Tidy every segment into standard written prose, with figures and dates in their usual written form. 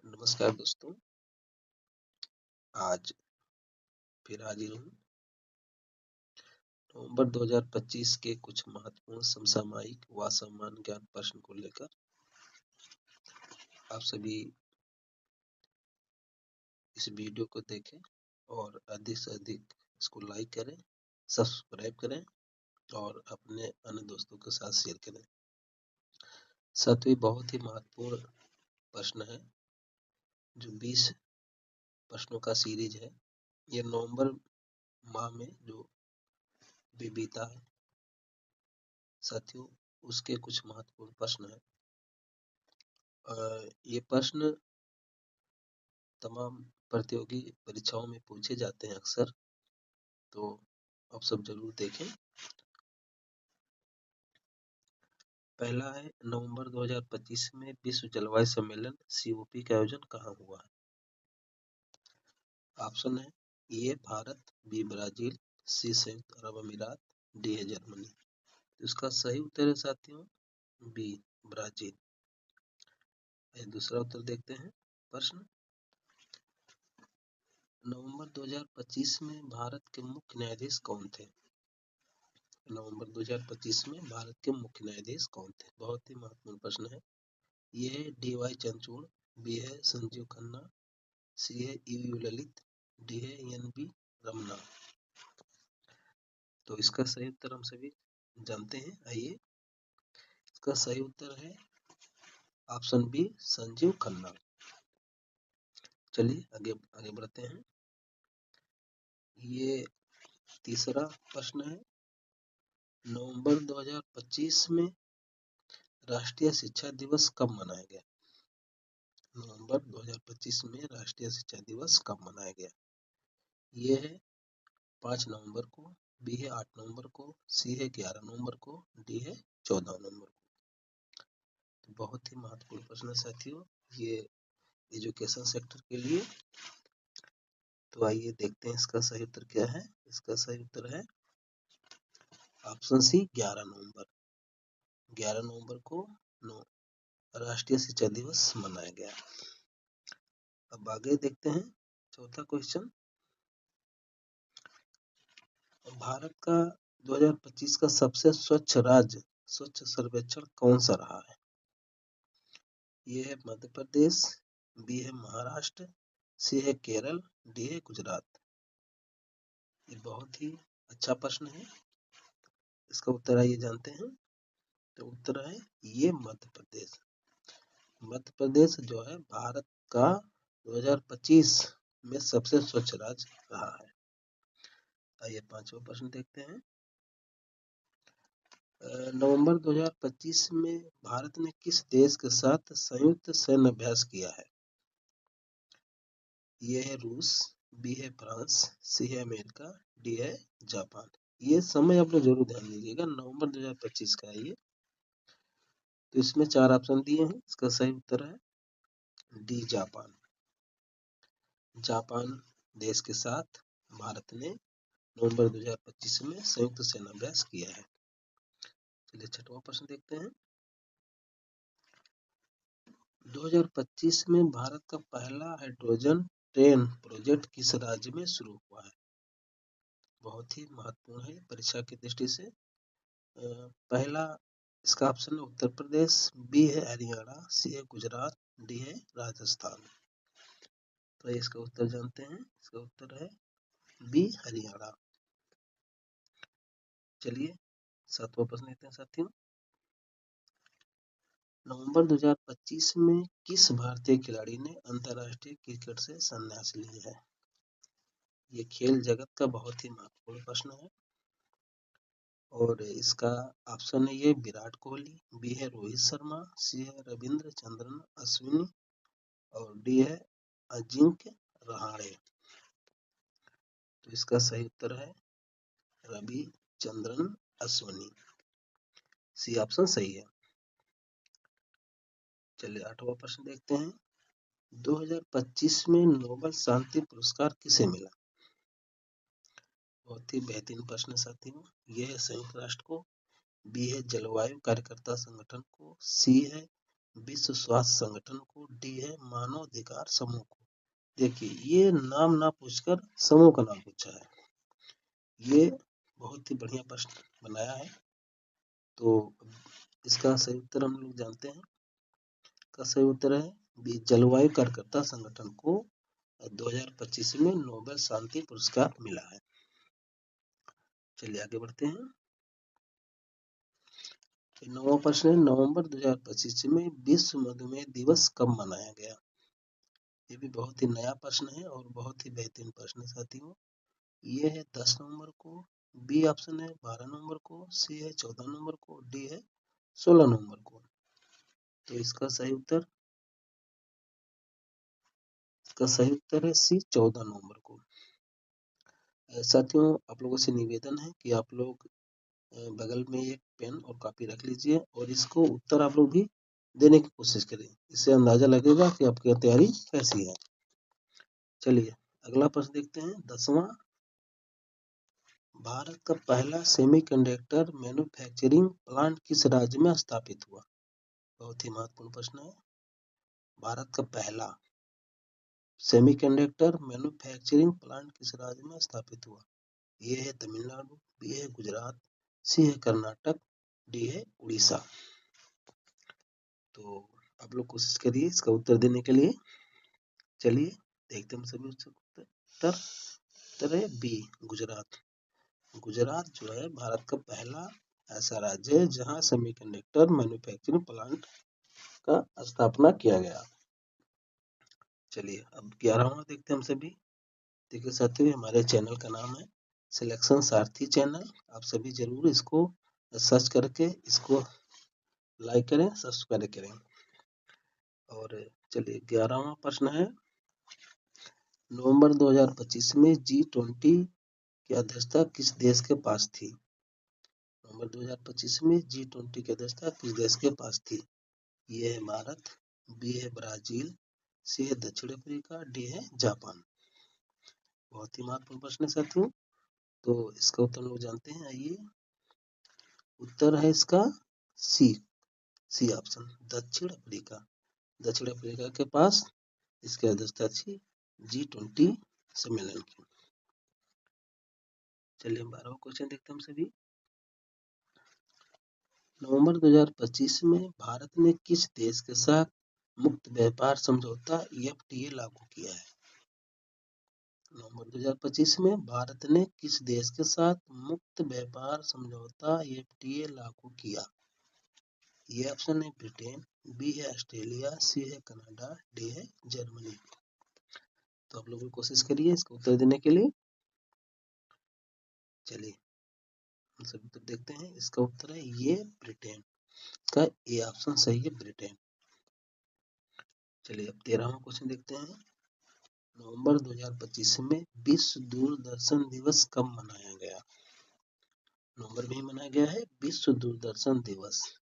नमस्कार दोस्तों, आज फिर हाजिर हूँ। नवंबर 2025 के कुछ महत्वपूर्ण समसामयिक व सामान्य ज्ञान प्रश्न को लेकर आप सभी इस वीडियो को देखें और अधिक से अधिक इसको लाइक करें, सब्सक्राइब करें और अपने अन्य दोस्तों के साथ शेयर करें। सातवीं बहुत ही महत्वपूर्ण प्रश्न है, जो 20 प्रश्नों का सीरीज है। ये नवंबर माह में जो भी बीता है साथियों, उसके कुछ महत्वपूर्ण प्रश्न है। ये प्रश्न तमाम प्रतियोगी परीक्षाओं में पूछे जाते हैं अक्सर, तो आप सब जरूर देखें। पहला है, नवंबर 2025 में विश्व जलवायु सम्मेलन COP का आयोजन कहाँ हुआ है? ऑप्शन है ए भारत, बी ब्राजील, सी संयुक्त अरब अमीरात, डी है जर्मनी। इसका सही उत्तर है साथियों बी ब्राजील। दूसरा उत्तर देखते हैं। प्रश्न, नवंबर 2025 में भारत के मुख्य न्यायाधीश कौन थे? नवंबर 2025 में भारत के मुख्य न्यायाधीश कौन थे? बहुत ही महत्वपूर्ण प्रश्न है। ये है DY चंद्रचूड़, बी है संजीव खन्ना, सी है यू ललित, डी है NV रमना। तो इसका सही उत्तर हम सभी जानते हैं। आइए, इसका सही उत्तर है ऑप्शन बी संजीव खन्ना। चलिए आगे आगे बढ़ते हैं। ये तीसरा प्रश्न है, नवंबर 2025 में राष्ट्रीय शिक्षा दिवस कब मनाया गया? नवंबर 2025 में राष्ट्रीय शिक्षा दिवस कब मनाया गया? ये है 5 नवंबर को, बी है 8 नवंबर को, सी है 11 नवंबर को, डी है 14 नवंबर को। तो बहुत ही महत्वपूर्ण प्रश्न है साथियों, ये एजुकेशन सेक्टर के लिए। तो आइए देखते हैं इसका सही उत्तर क्या है। इसका सही उत्तर है ऑप्शन सी 11 नवंबर। 11 नवंबर को राष्ट्रीय शिक्षा दिवस मनाया गया। अब आगे देखते हैं चौथा क्वेश्चन। भारत का 2025 का सबसे स्वच्छ राज्य स्वच्छ सर्वेक्षण कौन सा रहा है? ये है मध्य प्रदेश, बी है महाराष्ट्र, सी है केरल, डी है गुजरात। ये बहुत ही अच्छा प्रश्न है। इसका उत्तर आइए जानते हैं। तो उत्तर है ये मध्य प्रदेश। मध्य प्रदेश जो है भारत का 2025 में सबसे स्वच्छ राज्य रहा है। आइए पांचवा प्रश्न देखते हैं। नवंबर 2025 में भारत ने किस देश के साथ संयुक्त सैन्य अभ्यास किया है? ये है रूस, बी है फ्रांस, सी है अमेरिका, डी है जापान। ये समय अपने जरूर ध्यान दीजिएगा, नवंबर 2025 का है ये। तो इसमें 4 ऑप्शन दिए हैं, इसका सही उत्तर है डी जापान। जापान देश के साथ भारत ने नवंबर 2025 में संयुक्त सैन्य अभ्यास किया है। चलिए छठवां प्रश्न देखते हैं। 2025 में भारत का पहला हाइड्रोजन ट्रेन प्रोजेक्ट किस राज्य में शुरू हुआ है? बहुत ही महत्वपूर्ण है परीक्षा की दृष्टि से। पहला इसका ऑप्शन है उत्तर प्रदेश, बी है हरियाणा, सी है गुजरात, डी है राजस्थान। तो इसका उत्तर जानते हैं। इसका उत्तर है बी हरियाणा। चलिए सातवां प्रश्न लेते हैं साथियों। नवंबर 2025 में किस भारतीय खिलाड़ी ने अंतर्राष्ट्रीय क्रिकेट से संन्यास लिया है? ये खेल जगत का बहुत ही महत्वपूर्ण प्रश्न है और इसका ऑप्शन है ये विराट कोहली, बी है रोहित शर्मा, सी है रविंद्र चंद्रन अश्विनी और डी है अजिंक्य रहाणे। तो इसका सही उत्तर है रविचंद्रन अश्विनी। सी ऑप्शन सही है। चलिए आठवां प्रश्न देखते हैं। 2025 में नोबेल शांति पुरस्कार किसे मिला? बहुत ही बेहतरीन प्रश्न साथियों। यह है संयुक्त राष्ट्र को, बी है जलवायु कार्यकर्ता संगठन को, सी है विश्व स्वास्थ्य संगठन को, डी है मानव अधिकार समूह को। देखिए ये नाम ना पूछकर समूह का नाम पूछा है, ये बहुत ही बढ़िया प्रश्न बनाया है। तो इसका सही उत्तर हम लोग जानते हैं, का सही उत्तर है जलवायु कार्यकर्ता संगठन को 2025 में नोबेल शांति पुरस्कार मिला है। चलिए आगे बढ़ते हैं। 9वां प्रश्न है, नवंबर 2025 में विश्व मधुमेह दिवस कब मनाया गया? ये भी बहुत ही नया प्रश्न है और बहुत ही बेहतरीन प्रश्न है साथियों। ये है 10 नवंबर को, बी ऑप्शन है 12 नवंबर को, सी है 14 नवंबर को, डी है 16 नवंबर को। तो इसका सही उत्तर है सी 14 नवंबर को। साथियों आप लोगों से निवेदन है कि आप लोग बगल में एक पेन और कॉपी रख लीजिए और इसको उत्तर आप लोग भी देने की कोशिश करें, इससे अंदाजा लगेगा कि आपकी तैयारी कैसी है। चलिए अगला प्रश्न देखते हैं 10वां। भारत का पहला सेमीकंडक्टर मैन्युफैक्चरिंग प्लांट किस राज्य में स्थापित हुआ? बहुत ही महत्वपूर्ण प्रश्न है। भारत का पहला सेमीकंडक्टर मैन्युफैक्चरिंग प्लांट किस राज्य में स्थापित हुआ? ये है तमिलनाडु, बी है गुजरात, सी है कर्नाटक, डी है उड़ीसा। तो आप लोग कोशिश करिए इसका उत्तर देने के लिए। चलिए देखते हैं सभी उत्तर है बी गुजरात। गुजरात जो है भारत का पहला ऐसा राज्य है जहां सेमीकंडक्टर मैन्युफैक्चरिंग प्लांट का स्थापना किया गया। चलिए अब 11वां देखते हैं हम सभी। देखिए साथियों हमारे चैनल का नाम है सिलेक्शन सारथी चैनल। आप सभी जरूर इसको सर्च करके इसको लाइक करें, सब्सक्राइब करें। और चलिए 11वां प्रश्न है, नवंबर 2025 में G20 की अध्यक्षता किस देश के पास थी? नवंबर 2025 में G20 की अध्यक्षता किस देश के पास थी? ये है भारत, बी है ब्राजील, सी है दक्षिण अफ्रीका, डी है जापान। बहुत ही महत्वपूर्ण प्रश्न है साथियों। तो इसका उत्तर लोग जानते हैं, आइए उत्तर है इसका सी ऑप्शन दक्षिण अफ्रीका। दक्षिण अफ्रीका के पास इसकी अध्यक्षता थी G20 सम्मेलन की। चलिए 12वां क्वेश्चन देखते हैं हम सभी। नवंबर 2025 में भारत ने किस देश के साथ मुक्त व्यापार समझौता FTA लागू किया है? नवंबर 2025 में भारत ने किस देश के साथ मुक्त व्यापार समझौता FTA लागू किया? ये ऑप्शन है ब्रिटेन, बी है ऑस्ट्रेलिया, सी है कनाडा, डी है जर्मनी। तो आप लोग कोशिश करिए इसका उत्तर देने के लिए। चलिए हम सभी उत्तर देखते हैं, इसका उत्तर है ये ब्रिटेन। इसका ए ऑप्शन सही है ब्रिटेन। चलिए अब 13वां क्वेश्चन देखते हैं। नवंबर 2025 में विश्व दूरदर्शन दिवस कब मनाया गया? नवंबर में ही मनाया गया है विश्व दूरदर्शन दिवस।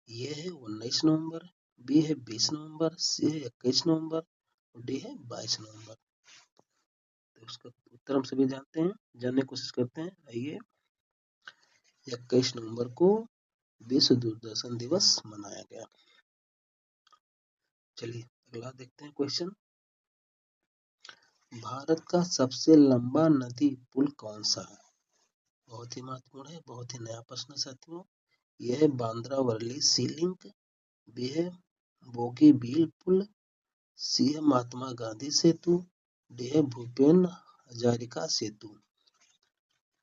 ये है 19 नवंबर, बी है 20 नवंबर, सी है 21 नवंबर, डी है 22 नवंबर। तो उसका उत्तर हम सभी जानते हैं, जानने की कोशिश करते हैं। आइए 21 नवंबर को विश्व दूरदर्शन दिवस मनाया गया। चलिए अगला देखते हैं क्वेश्चन। भारत का सबसे लंबा नदी पुल कौन सा है? बहुत ही महत्वपूर्ण है, बहुत ही नया प्रश्न साथियों। यह है बांद्रा वर्ली सी लिंक, बी है बोगीबील पुल, सी है महात्मा गांधी सेतु, डी है भूपेन हजारिका सेतु।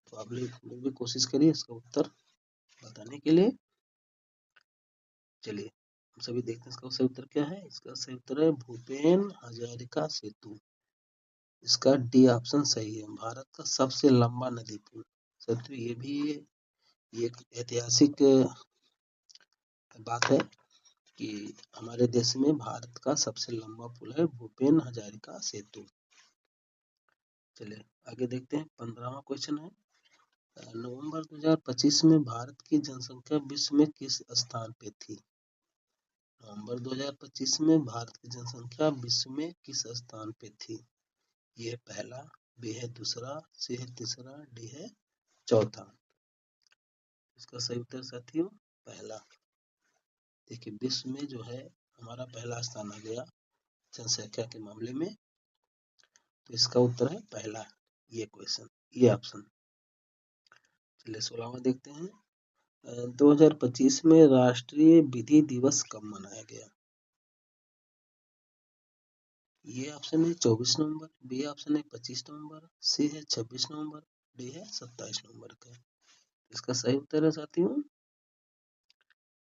तो आप लोग भी कोशिश करिए इसका उत्तर बताने के लिए। चलिए हम सभी देखते हैं इसका सही उत्तर क्या है। इसका सही उत्तर है भूपेन हजारिका सेतु। इसका डी ऑप्शन सही है, भारत का सबसे लंबा नदी पुल। साथियों ये भी एक ऐतिहासिक बात है कि हमारे देश में भारत का सबसे लंबा पुल है भूपेन हजारिका सेतु। चलिए आगे देखते हैं 15वां क्वेश्चन है। नवंबर 2025 में भारत की जनसंख्या विश्व में किस स्थान पे थी? नवंबर 2025 में भारत की जनसंख्या विश्व में किस स्थान पे थी? ये है पहला, बी है दूसरा, सी है तीसरा, डी है चौथा। इसका सही उत्तर साथियों पहला। देखिए विश्व में जो है हमारा पहला स्थान आ गया जनसंख्या के मामले में, तो इसका उत्तर है पहला, ये क्वेश्चन, ये ऑप्शन। चलिए 16वां देखते हैं। 2025 में राष्ट्रीय विधि दिवस कब मनाया गया? ये ऑप्शन है 24 नवंबर, बी ऑप्शन है 25 नवंबर, सी है 26 नवंबर, डी है 27 नवंबर का। इसका सही उत्तर है साथियों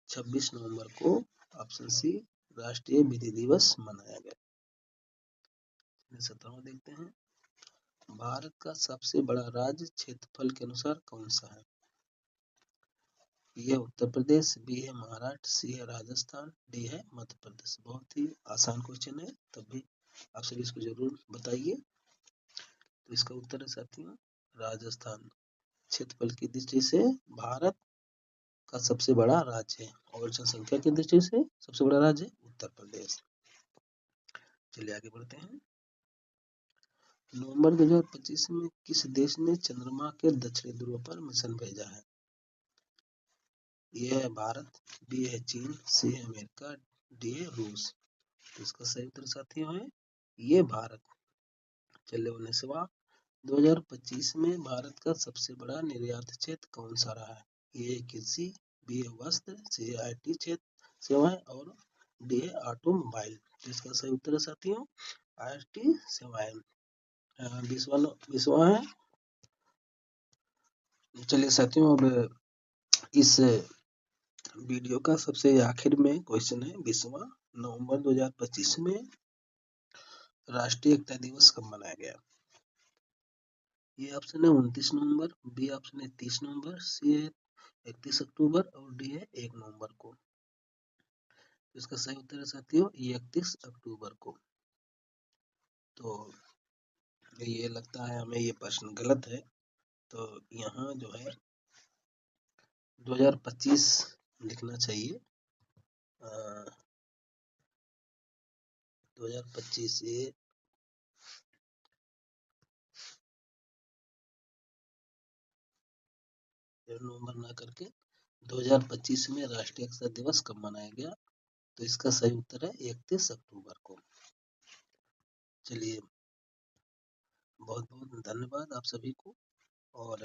26 नवंबर को, ऑप्शन सी, राष्ट्रीय विधि दिवस मनाया गया। 17वां देखते हैं। भारत का सबसे बड़ा राज्य क्षेत्रफल के अनुसार कौन सा है? ये उत्तर प्रदेश, बी है महाराष्ट्र, सी है राजस्थान, डी है मध्य प्रदेश। बहुत ही आसान क्वेश्चन है, तब भी आप सभी इसको जरूर बताइए। तो इसका उत्तर है साथियों राजस्थान। क्षेत्रफल की दृष्टि से भारत का सबसे बड़ा राज्य है, और जनसंख्या की दृष्टि से सबसे बड़ा राज्य है उत्तर प्रदेश। चलिए आगे बढ़ते हैं। नवंबर 2025 में किस देश ने चंद्रमा के दक्षिणी ध्रुव पर मिशन भेजा है? ये है भारत, बी है चीन, सी है अमेरिका, डी है रूस। तो इसका सही उत्तर साथियों है ये भारत। चलिए 19वां, 2025 में भारत का सबसे बड़ा निर्यात क्षेत्र कौन सा रहा है? ये कृषि, बी है वस्त्र, सी है IT क्षेत्र सेवाएं, और डी है ऑटोमोबाइल। तो इसका सही उत्तर है साथियों IT सेवाएं। 20वां है। चलिए साथियों अब इस वीडियो का सबसे आखिर में क्वेश्चन है 20वां, नवंबर 2025 में राष्ट्रीय एकता दिवस कब मनाया गया? ये ऑप्शन है 29 नवंबर, बी ऑप्शन है 30 नवंबर, सी है 31 अक्टूबर, और डी है 1 नवंबर को। इसका सही उत्तर है साथियों 31 अक्टूबर को। तो ये लगता है हमें ये प्रश्न गलत है, तो यहाँ जो है 2025 लिखना चाहिए। 2025 ये नवंबर ना करके 2025 में राष्ट्रीय एकता दिवस कब मनाया गया? तो इसका सही उत्तर है 31 अक्टूबर को। चलिए बहुत बहुत धन्यवाद आप सभी को, और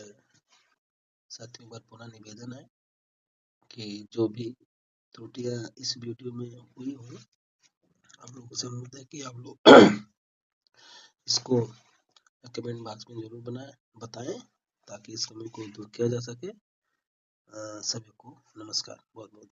साथियों का पुनः निवेदन है कि जो भी त्रुटियां इस वीडियो में हुई हो, आप लोगों से अनुरोध है कि आप लोग इसको कमेंट बॉक्स में जरूर बताएं, ताकि इस कमी को दूर किया जा सके। सभी को नमस्कार, बहुत बहुत।